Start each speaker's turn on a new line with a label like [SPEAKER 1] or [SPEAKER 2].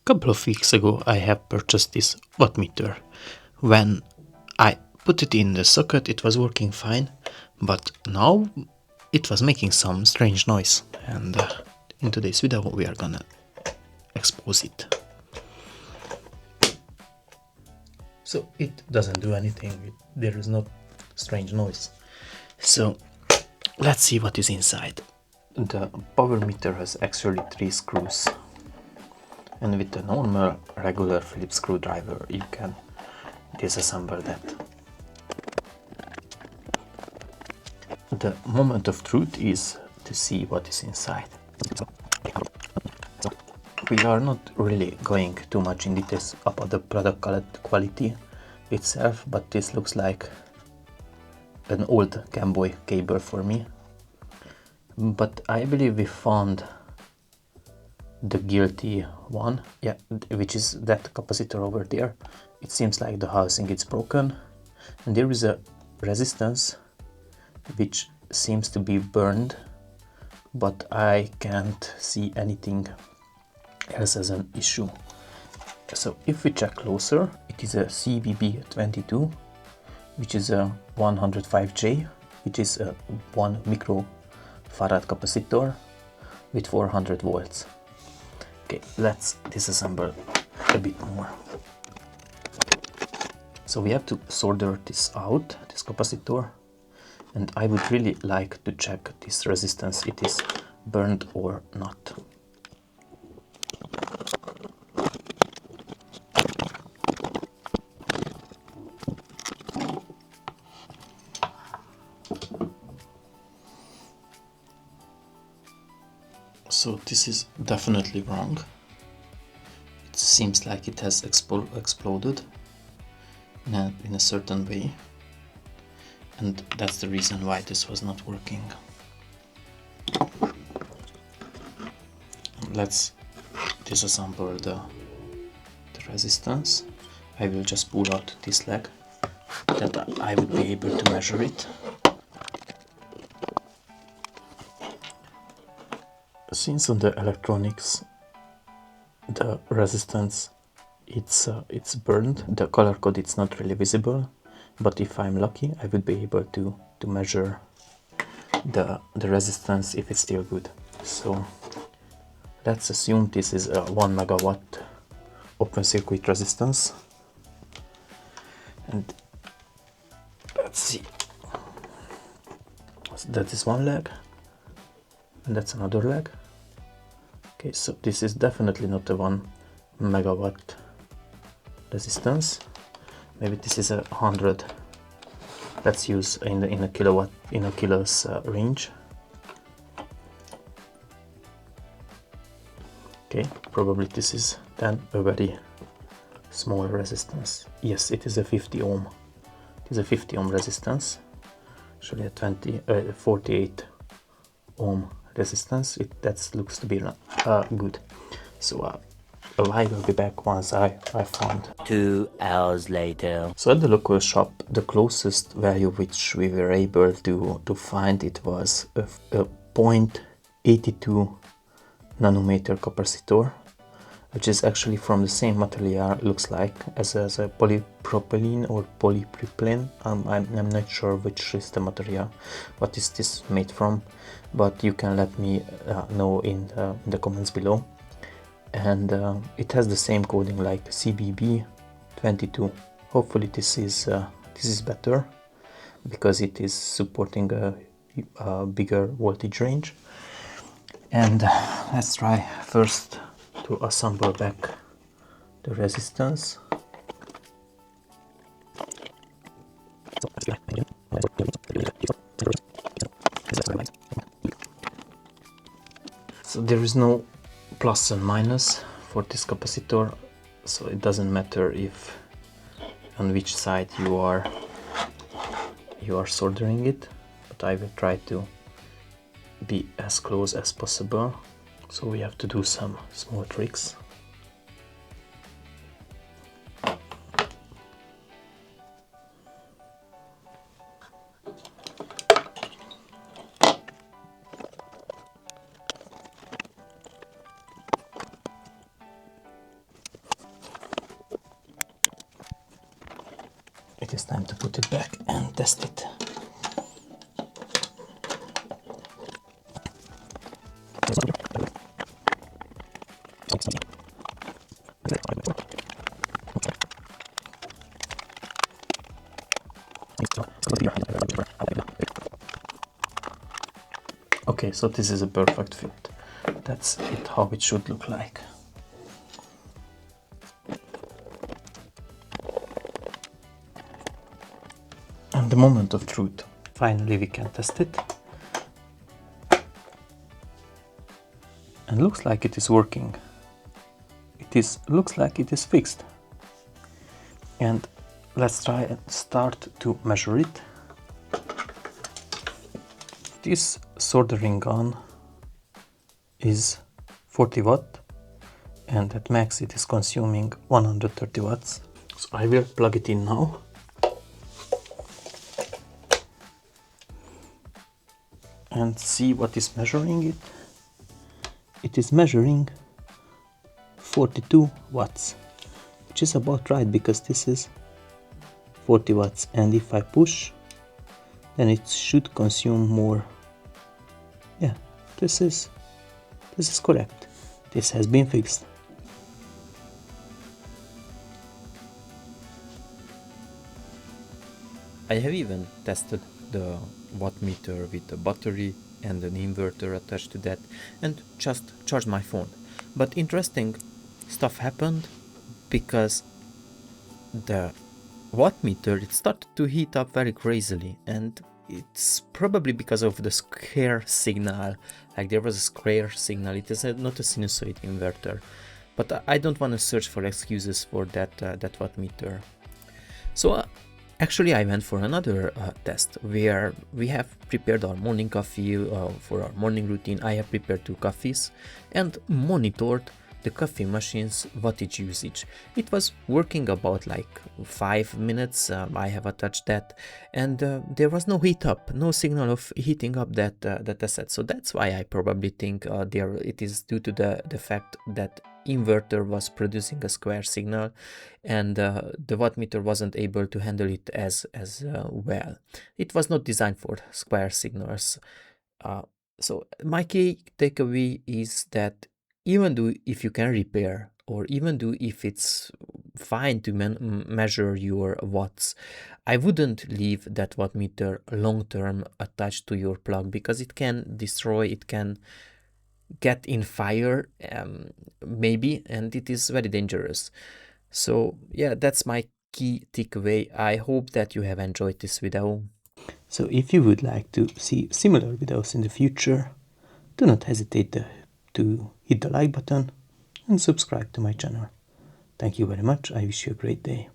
[SPEAKER 1] Couple of weeks ago I have purchased this Wattmeter. When I put it in the socket it was working fine, but now it was making some strange noise, and in today's video we are gonna expose it. So it doesn't do anything, there is no strange noise. So let's see what is inside. The power meter has actually 3 screws, and with a normal regular Phillips screwdriver you can disassemble that. The moment of truth is to see what is inside. We are not really going too much in details about the product quality itself, but this looks like an old Gamboy cable for me. But I believe we found the guilty one, yeah, which is that capacitor over there. It seems like the housing is broken, and there is a resistance which seems to be burned, but I can't see anything else as an issue. So if we check closer, it is a CBB22, which is a 105J, which is a 1 microfarad capacitor with 400 volts. Okay, let's disassemble a bit more. So we have to solder this out, this capacitor, and I would really like to check this resistance, it is burned or not. So this is definitely wrong. It seems like it has exploded in a certain way, and that's the reason why this was not working. Let's disassemble the resistance. I will just pull out this leg that I would be able to measure it. Since on the electronics the resistance it's burned, the color code it's not really visible, but if I'm lucky I would be able to measure the resistance if it's still good. So let's assume this is a 1 megawatt open circuit resistance, and let's see. So that is one leg, and that's another leg. Okay, so this is definitely not a 1 megawatt resistance. Maybe this is 100. Let's use in a kilowatt, in a kilos range. Okay, probably this is then a very small resistance. Yes, it is a 50 ohm. It is a 50 ohm resistance. Actually a 48 ohm resistance. That looks to be good. So I will be back once I found.
[SPEAKER 2] 2 hours later.
[SPEAKER 1] So at the local shop, the closest value which we were able to find, it was a 0.82 nanometer capacitor, which is actually from the same material, looks like, as a polypropylene or polypropylene. I'm not sure which is the material, what is this made from, but you can let me know in the comments below. And it has the same coding like CBB22. Hopefully this is better, because it is supporting a bigger voltage range. And let's try first to assemble back the resistance. So there is no plus and minus for this capacitor, so it doesn't matter if on which side you are soldering it, but I will try to be as close as possible. So we have to do some small tricks. it is time to put it back and test it. Okay, so this is a perfect fit. That's it, how it should look like. And the moment of truth. Finally we can test it. And looks like it is working. Looks like it is fixed. And let's try and start to measure it. This soldering gun is 40 watt and at max it is consuming 130 watts. So I will plug it in now. And see what is measuring it. It is measuring 42 watts, which is about right because this is 40 watts, and if I push then it should consume more. Yeah, this is correct. This has been fixed.
[SPEAKER 3] I have even tested the Wattmeter with a battery and an inverter attached to that and just charged my phone. But interesting stuff happened because the Wattmeter, it started to heat up very crazily, and it's probably because of the square signal. Like there was a square signal. It is not a sinusoid inverter, but I don't want to search for excuses for that Wattmeter. So actually I went for another test where we have prepared our morning coffee for our morning routine. I have prepared 2 coffees and monitored the coffee machine's wattage usage. It was working about like 5 minutes. I have attached that, and there was no heat up, no signal of heating up that asset. So that's why I probably think it is due to the fact that inverter was producing a square signal, and the Wattmeter wasn't able to handle it as well. It was not designed for square signals. So my key takeaway is that even though if you can repair, or even though if it's fine to measure your watts, I wouldn't leave that Wattmeter long term attached to your plug, because it can destroy, it can get in fire maybe, and it is very dangerous. So yeah, that's my key takeaway. I hope that you have enjoyed this video.
[SPEAKER 1] So if you would like to see similar videos in the future, do not hesitate to hit the like button and subscribe to my channel. Thank you very much. I wish you a great day.